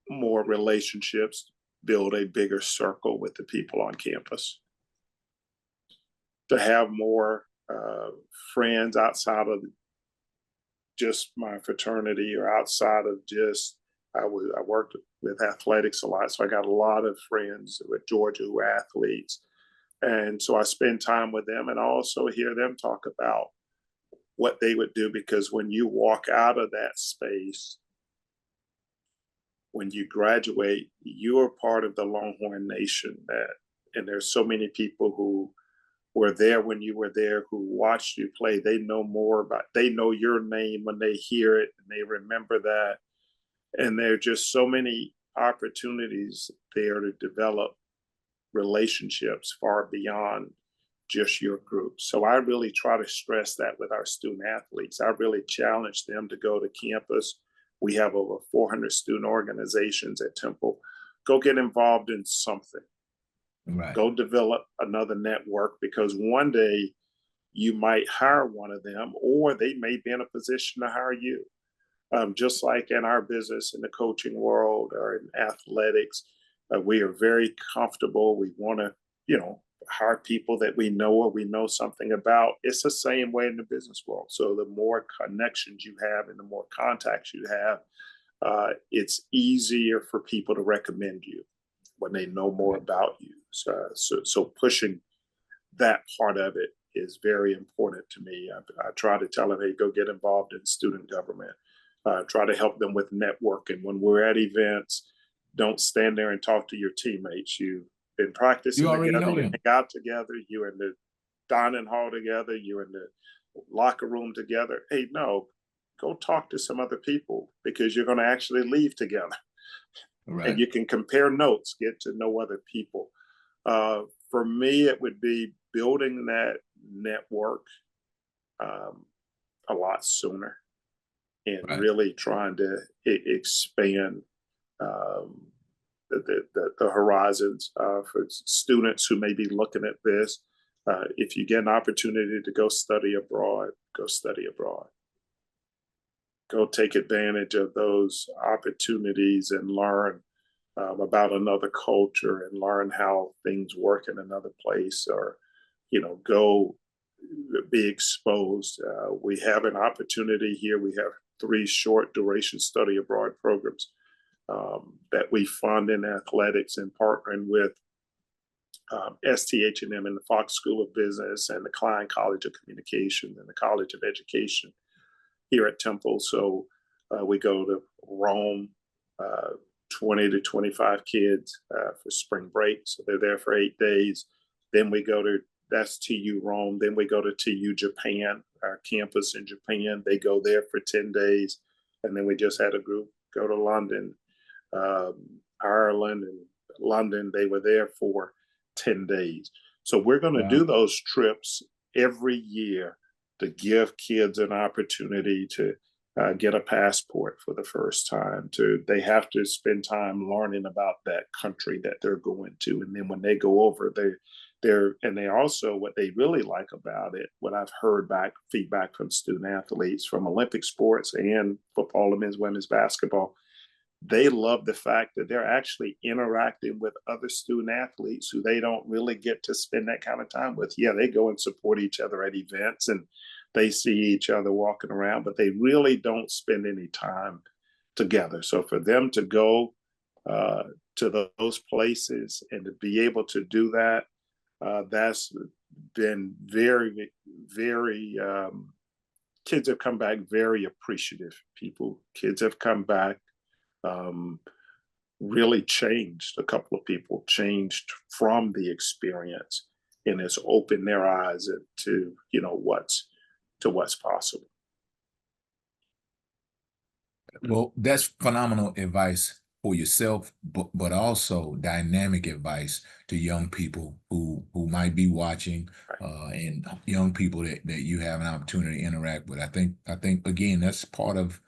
S9: more relationships, build a bigger circle with the people on campus, to have more friends outside of just my fraternity, or outside of just, I worked with athletics a lot. So I got a lot of friends with Georgia who are athletes. And so I spend time with them and also hear them talk about what they would do, because when you walk out of that space, when you graduate, you are part of the Longhorn Nation. And there's so many people who were there when you were there, who watched you play. They know they know your name when they hear it, and they remember that. And there are just so many opportunities there to develop relationships far beyond just your group. So I really try to stress that with our student athletes. I really challenge them to go to campus. We have over 400 student organizations at Temple. Go get involved in something.
S6: Right.
S9: Go develop another network, because one day you might hire one of them, or they may be in a position to hire you. Just like in our business, in the coaching world or in athletics, we are very comfortable. We want to, hire people that we know or we know something about. It's the same way in the business world. So the more connections you have and the more contacts you have, it's easier for people to recommend you when they know more about you. So pushing that part of it is very important to me. I try to tell them, hey, go get involved in student government. Try to help them with networking. When we're at events, don't stand there and talk to your teammates. You've been practicing together, you hang out together, you're in the dining hall together, you're in the locker room together. Hey, no, go talk to some other people, because you're going to actually leave together.
S6: Right.
S9: And you can compare notes, get to know other people. For me, it would be building that network a lot sooner, and
S6: Right.
S9: really trying to expand the horizons for students who may be looking at this. If you get an opportunity to go study abroad, go study abroad. Go take advantage of those opportunities and learn about another culture, and learn how things work in another place, or, go be exposed. We have an opportunity here. We have 3 short duration study abroad programs that we fund in athletics, and partnering with STH&M and the Fox School of Business and the Klein College of Communication and the College of Education here at Temple. So we go to Rome, 20 to 25 kids for spring break. So they're there for 8 days. Then we go to, that's TU Rome. Then we go to TU Japan, our campus in Japan. They go there for 10 days. And then we just had a group go to London, Ireland, and London. They were there for 10 days. So we're going to do those trips every year to give kids an opportunity to get a passport for the first time. They have to spend time learning about that country that they're going to, and then when they go over, they also, what they really like about it, what I've heard back, feedback from student athletes from Olympic sports and football and men's, women's basketball, they love the fact that they're actually interacting with other student athletes who they don't really get to spend that kind of time with. Yeah, they go and support each other at events, and they see each other walking around, but they really don't spend any time together. So for them to go to those places and to be able to do that, that's been very, very, kids have come back very appreciative people. Kids have come back really changed. A couple of people changed from the experience, and it's opened their eyes to what's possible.
S6: Well, that's phenomenal advice for yourself, but also dynamic advice to young people who might be watching, and young people that you have an opportunity to interact with. I think again, that's part of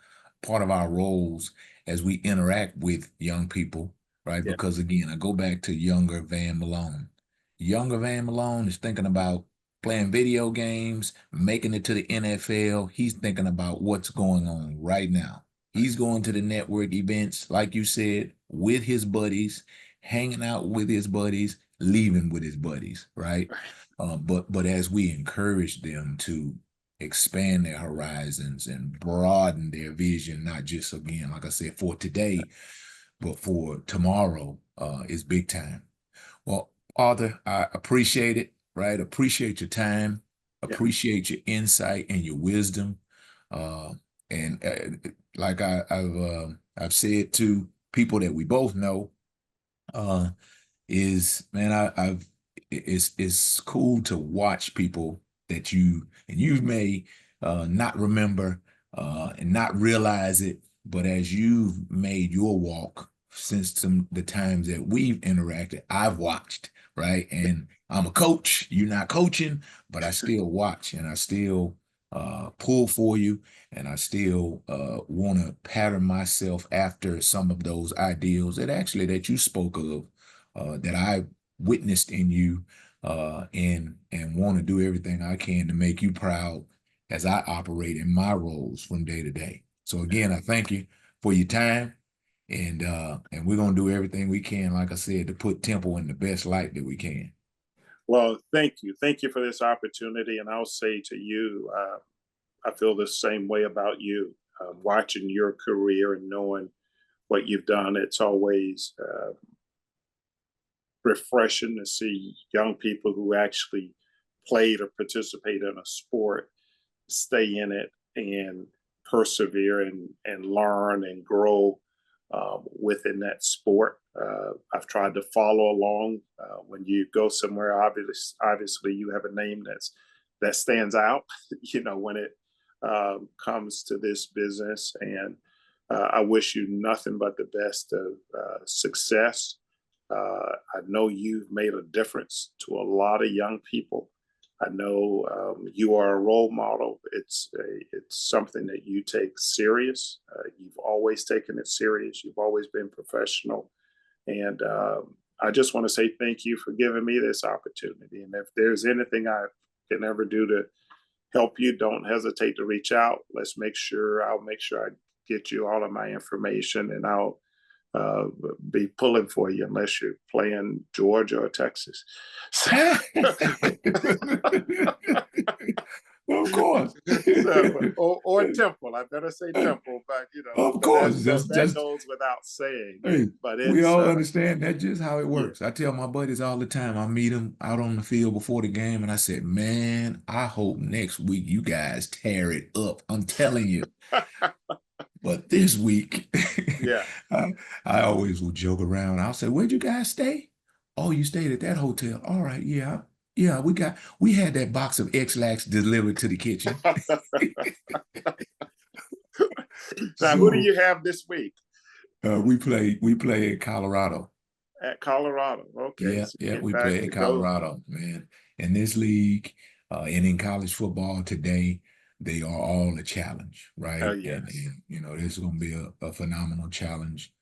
S6: our roles as we interact with young people, right? Yeah. Because again, I go back to younger Van Malone. Younger Van Malone is thinking about playing video games, making it to the NFL. He's thinking about what's going on right now. He's going to the network events, like you said, with his buddies, hanging out with his buddies, leaving with his buddies, right? But as we encourage them to expand their horizons and broaden their vision, not just, again, like I said, for today, but for tomorrow, is big time. Well, Arthur, I appreciate it, right? Appreciate your time, appreciate your insight and your wisdom. And like I've said to people that we both know, is, man, it's cool to watch people that you may not remember and not realize it, but as you've made your walk since the times that we've interacted, I've watched, right? And I'm a coach, you're not coaching, but I still watch, and I still pull for you, and I still want to pattern myself after some of those ideals that you spoke of, that I witnessed in you, and want to do everything I can to make you proud as I operate in my roles from day to day. So again, I thank you for your time, and we're gonna do everything we can, like I said, to put Temple in the best light that we can.
S9: Well, thank you for this opportunity, and I'll say to you, I feel the same way about you. Watching your career and knowing what you've done, it's always refreshing to see young people who actually played or participate in a sport stay in it and persevere and learn and grow within that sport. I've tried to follow along. When you go somewhere, obviously you have a name that stands out. When it comes to this business. And I wish you nothing but the best of success. I know you've made a difference to a lot of young people. I know you are a role model. It's something that you take serious. You've always taken it serious. You've always been professional. And I just want to say thank you for giving me this opportunity. And if there's anything I can ever do to help you, don't hesitate to reach out. I'll make sure I get you all of my information, and I'll be pulling for you unless you're playing Georgia or Texas.
S6: Of course.
S9: or Temple. I better say Temple, but
S6: of course,
S9: that goes without saying.
S6: Hey,
S9: but
S6: we all understand that's just how it works. Yeah. I tell my buddies all the time, I meet them out on the field before the game, and I said, man, I hope next week you guys tear it up. I'm telling you. But this week,
S9: yeah,
S6: I always will joke around. I'll say, where'd you guys stay? Oh, you stayed at that hotel. All right, yeah. Yeah, we had that box of X-Lax delivered to the kitchen.
S9: Now, who do you have this week?
S6: We play at Colorado.
S9: At Colorado, okay.
S6: Yeah,
S9: so
S6: we play at Colorado, man. In this league, and in college football today, they are all a challenge, right?
S9: Oh, yes.
S6: And this is going to be a phenomenal challenge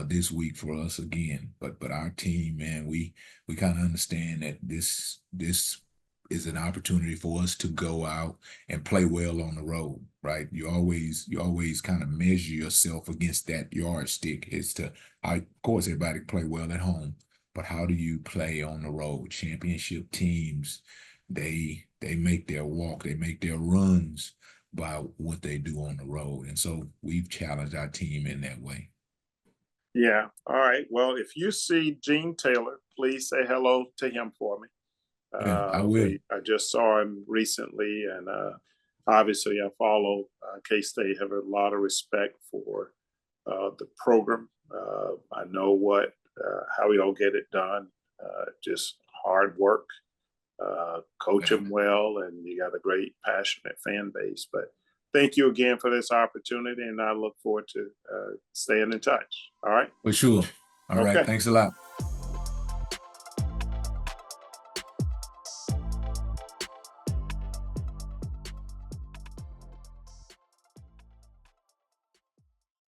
S6: this week for us again. But our team, man, we kind of understand that this is an opportunity for us to go out and play well on the road, right? You always kind of measure yourself against that yardstick. Of course, everybody play well at home, but how do you play on the road? Championship teams, they make their walk, they make their runs by what they do on the road. And so we've challenged our team in that way.
S9: Yeah. All right. Well, if you see Gene Taylor, please say hello to him for me.
S6: Yeah, I will.
S9: I just saw him recently, and obviously I follow K-State, have a lot of respect for the program. I know how y'all get it done, just hard work, coach them well, and you got a great, passionate fan base. But thank you again for this opportunity, and I look forward to staying in touch. All right?
S6: For sure. All right. Thanks a lot.